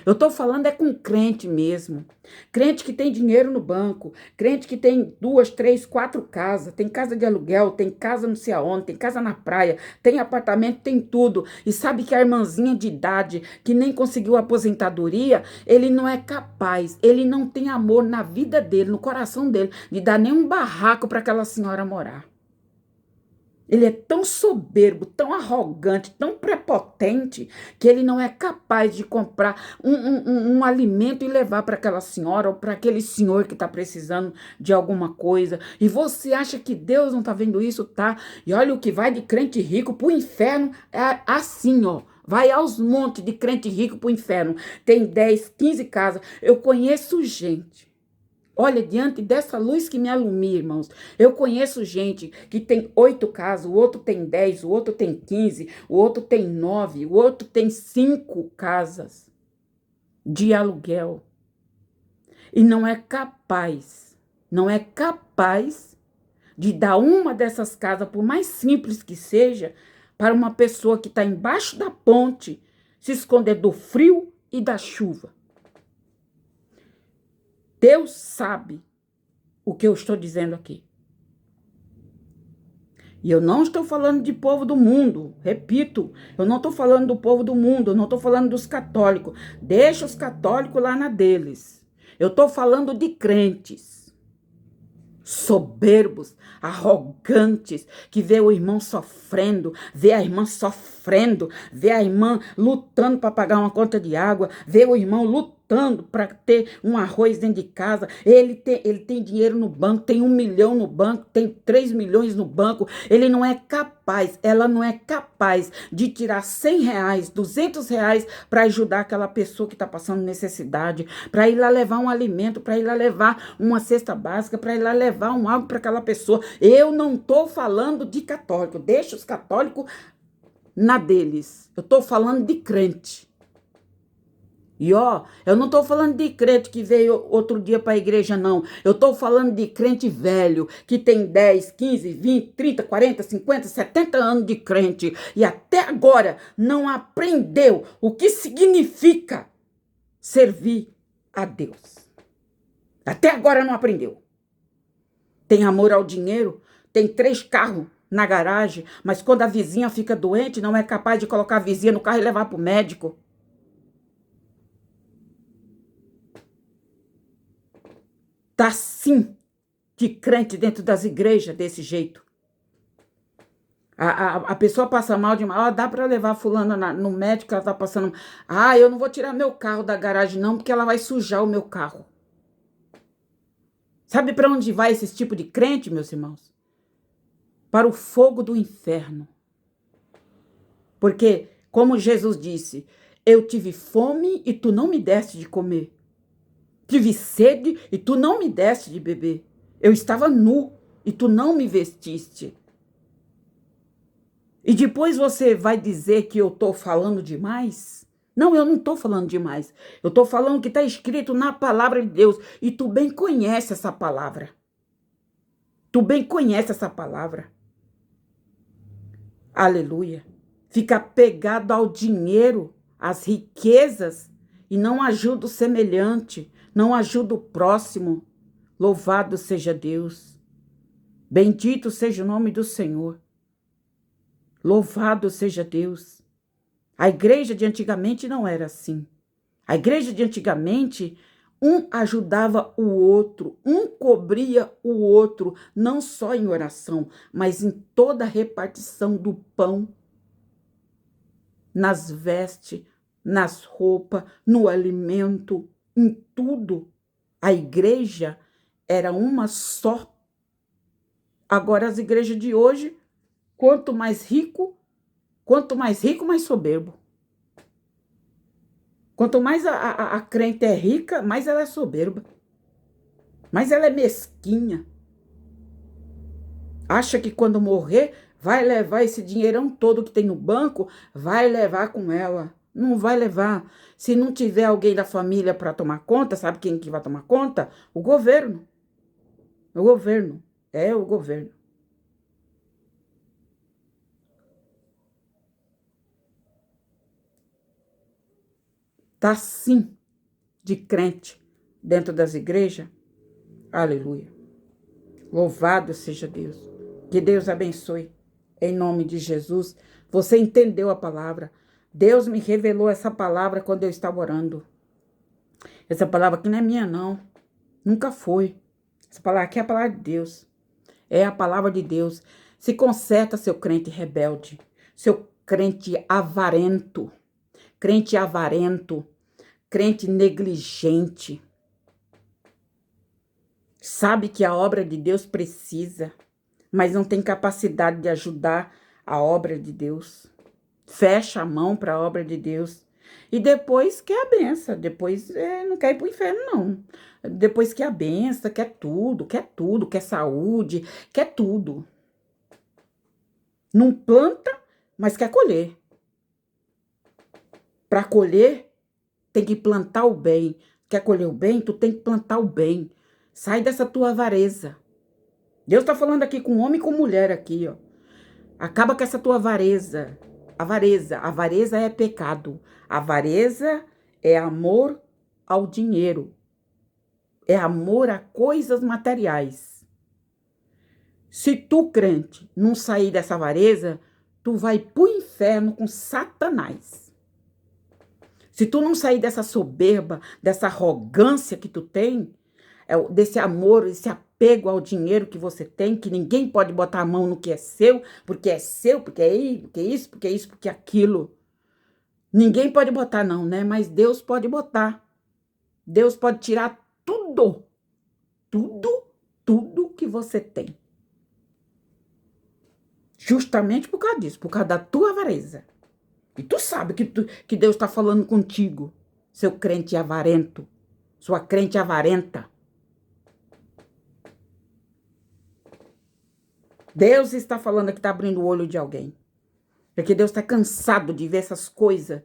Eu tô falando é com crente mesmo. Crente que tem dinheiro no banco, crente que tem 2, 3, 4 casas, tem casa de aluguel, tem casa não sei aonde, tem casa na praia, tem apartamento, tem tudo. E sabe que a irmãzinha de idade que nem conseguiu aposentadoria, ele não é capaz, ele não tem amor na vida dele, no coração dele, de dar nenhum barraco para aquela senhora morar. Ele é tão soberbo, tão arrogante, tão prepotente, que ele não é capaz de comprar um alimento e levar para aquela senhora ou para aquele senhor que está precisando de alguma coisa. E você acha que Deus não está vendo isso? Tá? E olha o que vai de crente rico para o inferno, é assim, ó. Vai aos montes de crente rico para o inferno. Tem 10, 15 casas. Eu conheço gente. Olha, diante dessa luz que me alumia, irmãos, eu conheço gente que tem 8 casas, o outro tem 10, o outro tem 15, o outro tem 9, o outro tem 5 casas de aluguel. E não é capaz de dar uma dessas casas, por mais simples que seja, para uma pessoa que está embaixo da ponte se esconder do frio e da chuva. Deus sabe o que eu estou dizendo aqui. E eu não estou falando de povo do mundo, repito, eu não estou falando do povo do mundo, eu não estou falando dos católicos. Deixa os católicos lá na deles. Eu estou falando de crentes soberbos, arrogantes, que vê o irmão sofrendo, vê a irmã sofrendo, vê a irmã lutando para pagar uma conta de água, vê o irmão lutando para ter um arroz dentro de casa, ele tem dinheiro no banco, tem 1 milhão no banco, tem 3 milhões no banco, ele não é capaz, ela não é capaz de tirar 100 reais, 200 reais para ajudar aquela pessoa que está passando necessidade, para ir lá levar um alimento, para ir lá levar uma cesta básica, para ir lá levar um algo para aquela pessoa. Eu não estou falando de católico, deixa os católicos na deles, eu estou falando de crente. E ó, eu não estou falando de crente que veio outro dia para a igreja, não. Eu estou falando de crente velho, que tem 10, 15, 20, 30, 40, 50, 70 anos de crente. E até agora não aprendeu o que significa servir a Deus. Até agora não aprendeu. Tem amor ao dinheiro, tem 3 carros na garagem, mas quando a vizinha fica doente, não é capaz de colocar a vizinha no carro e levar para o médico. Tá sim de crente dentro das igrejas desse jeito. A pessoa passa mal de mal, dá para levar fulana no médico, ela tá passando. Eu não vou tirar meu carro da garagem não, porque ela vai sujar o meu carro. Sabe para onde vai esse tipo de crente, meus irmãos? Para o fogo do inferno. Porque, como Jesus disse, eu tive fome e tu não me deste de comer. Tive sede e tu não me deste de beber. Eu estava nu e tu não me vestiste. E depois você vai dizer que eu estou falando demais? Não, eu não estou falando demais. Eu estou falando que está escrito na palavra de Deus. E tu bem conhece essa palavra. Tu bem conhece essa palavra. Aleluia. Fica pegado ao dinheiro, às riquezas, e não ajuda o semelhante. Não ajuda o próximo. Louvado seja Deus. Bendito seja o nome do Senhor. Louvado seja Deus. A igreja de antigamente não era assim. A igreja de antigamente, um ajudava o outro, um cobria o outro, não só em oração, mas em toda a repartição do pão. nas vestes, nas roupas, no alimento, em tudo. A igreja era uma só. Agora as igrejas de hoje, quanto mais rico, mais soberbo. Quanto mais a crente é rica, mais ela é soberba. Mais ela é mesquinha. Acha que quando morrer, vai levar esse dinheirão todo que tem no banco, vai levar com ela. Não vai levar. Se não tiver alguém da família para tomar conta, sabe quem que vai tomar conta? O governo. O governo. É o governo. Tá sim de crente dentro das igrejas. Aleluia. Louvado seja Deus. Que Deus abençoe. Em nome de Jesus. Você entendeu a palavra. Deus me revelou essa palavra quando eu estava orando. Essa palavra aqui não é minha, não. Nunca foi. Essa palavra aqui é a palavra de Deus. É a palavra de Deus. Se conserta, seu crente rebelde. Seu crente avarento. Crente avarento. Crente negligente. Sabe que a obra de Deus precisa, mas não tem capacidade de ajudar a obra de Deus. Fecha a mão para a obra de Deus. E depois quer a benção. Depois não quer ir para o inferno, não. Depois quer a benção, quer tudo, quer saúde, quer tudo. Não planta, mas quer colher. Para colher, tem que plantar o bem. Quer colher o bem? Tu tem que plantar o bem. Sai dessa tua avareza. Deus está falando aqui com homem e com mulher aqui, ó. Acaba com essa tua avareza. Avareza é pecado. Avareza é amor ao dinheiro. É amor a coisas materiais. Se tu, crente, não sair dessa avareza, tu vai pro inferno com Satanás. Se tu não sair dessa soberba, dessa arrogância que tu tem, desse amor, esse apego ao dinheiro que você tem, que ninguém pode botar a mão no que é seu, porque é isso, porque é isso, porque é aquilo. Ninguém pode botar não, né? Mas Deus pode botar. Deus pode tirar tudo que você tem. Justamente por causa disso, por causa da tua avareza. E tu sabe que Deus está falando contigo, seu crente avarento, sua crente avarenta. Deus está falando que está abrindo o olho de alguém. Porque Deus está cansado de ver essas coisas.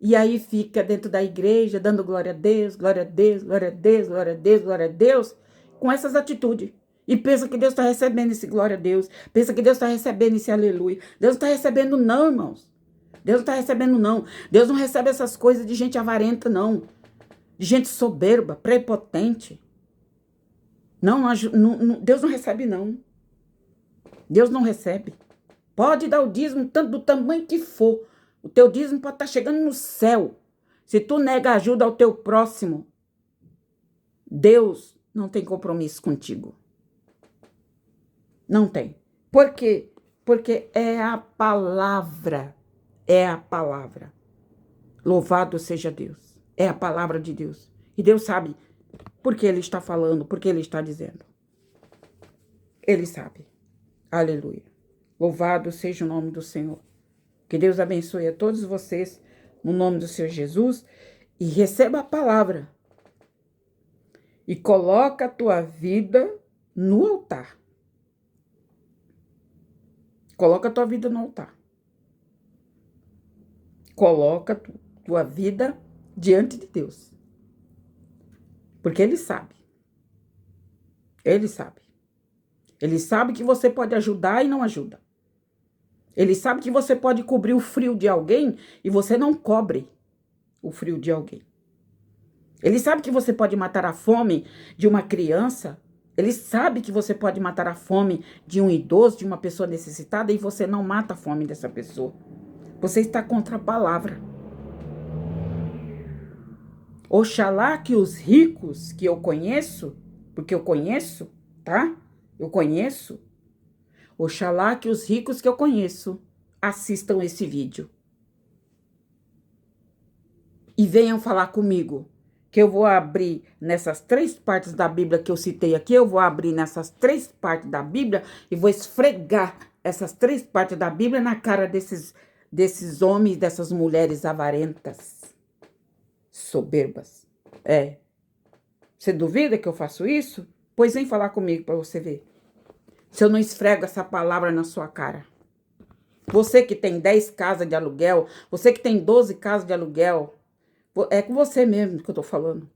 E aí fica dentro da igreja, dando glória a Deus, glória a Deus, glória a Deus, glória a Deus, glória a Deus, com essas atitudes. E pensa que Deus está recebendo esse glória a Deus. Pensa que Deus está recebendo esse aleluia. Deus não está recebendo não, irmãos. Deus não está recebendo não. Deus não recebe essas coisas de gente avarenta, não. De gente soberba, prepotente. Não, Deus não recebe não. Deus não recebe. Pode dar o dízimo tanto do tamanho que for. O teu dízimo pode estar chegando no céu. Se tu nega ajuda ao teu próximo, Deus não tem compromisso contigo. Não tem. Por quê? Porque é a palavra. É a palavra. Louvado seja Deus. É a palavra de Deus. E Deus sabe por que Ele está falando, por que Ele está dizendo. Ele sabe. Aleluia. Louvado seja o nome do Senhor. Que Deus abençoe a todos vocês, no nome do Senhor Jesus, e receba a palavra. E coloca a tua vida no altar. Coloca a tua vida no altar. Coloca a tua vida diante de Deus. Porque Ele sabe. Ele sabe. Ele sabe que você pode ajudar e não ajuda. Ele sabe que você pode cobrir o frio de alguém e você não cobre o frio de alguém. Ele sabe que você pode matar a fome de uma criança. Ele sabe que você pode matar a fome de um idoso, de uma pessoa necessitada, e você não mata a fome dessa pessoa. Você está contra a palavra. Oxalá que os ricos que eu conheço, porque eu conheço, tá? Eu conheço. Oxalá que os ricos que eu conheço assistam esse vídeo. e venham falar comigo. Que eu vou abrir nessas 3 partes da Bíblia que eu citei aqui, eu vou abrir nessas 3 partes da Bíblia e vou esfregar essas 3 partes da Bíblia na cara desses homens, dessas mulheres avarentas, soberbas. Você duvida que eu faço isso? Pois vem falar comigo para você ver. Se eu não esfrego essa palavra na sua cara. Você que tem 10 casas de aluguel, você que tem 12 casas de aluguel, é com você mesmo que eu tô falando.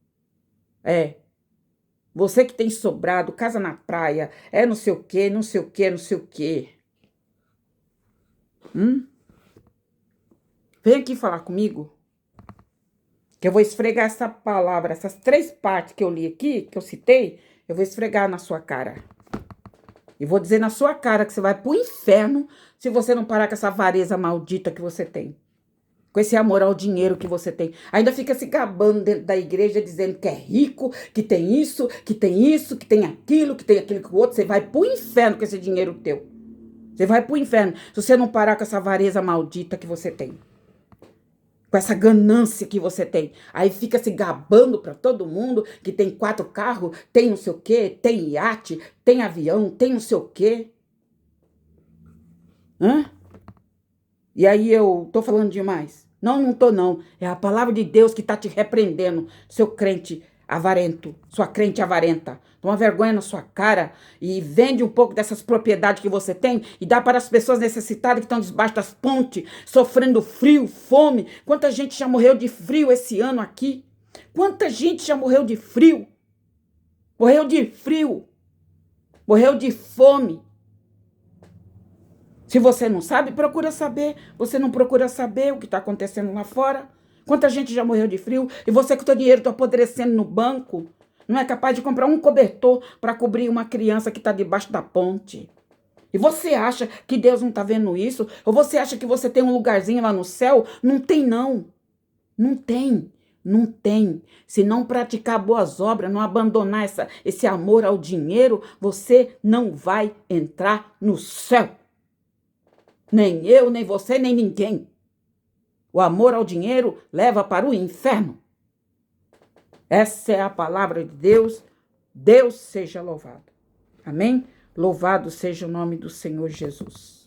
Você que tem sobrado, casa na praia, não sei o quê, não sei o quê, não sei o quê. Vem aqui falar comigo. Que eu vou esfregar essa palavra, essas 3 partes que eu li aqui, que eu citei, eu vou esfregar na sua cara. E vou dizer na sua cara que você vai pro inferno se você não parar com essa avareza maldita que você tem. Com esse amor ao dinheiro que você tem. Ainda fica se gabando dentro da igreja, dizendo que é rico, que tem isso, que tem isso, que tem aquilo que o outro. Você vai pro inferno com esse dinheiro teu. Você vai pro inferno se você não parar com essa avareza maldita que você tem. Com essa ganância que você tem. Aí fica se gabando pra todo mundo que tem 4 carros, tem não sei o quê, tem iate, tem avião, tem não sei o quê. E aí eu tô falando demais? Não tô não. É a palavra de Deus que tá te repreendendo, seu crente avarento, sua crente avarenta. Toma vergonha na sua cara e vende um pouco dessas propriedades que você tem e dá para as pessoas necessitadas que estão debaixo das pontes, sofrendo frio, fome. Quanta gente já morreu de frio esse ano aqui? Quanta gente já morreu de frio? Morreu de frio. Morreu de fome. Se você não sabe, procura saber. Você não procura saber o que está acontecendo lá fora? Quanta gente já morreu de frio? E você com o seu dinheiro está apodrecendo no banco? Não é capaz de comprar um cobertor para cobrir uma criança que está debaixo da ponte? E você acha que Deus não está vendo isso? Ou você acha que você tem um lugarzinho lá no céu? Não tem, não. Não tem. Não tem. Se não praticar boas obras, não abandonar esse amor ao dinheiro, você não vai entrar no céu. Nem eu, nem você, nem ninguém. O amor ao dinheiro leva para o inferno. Essa é a palavra de Deus. Deus seja louvado. Amém? Louvado seja o nome do Senhor Jesus.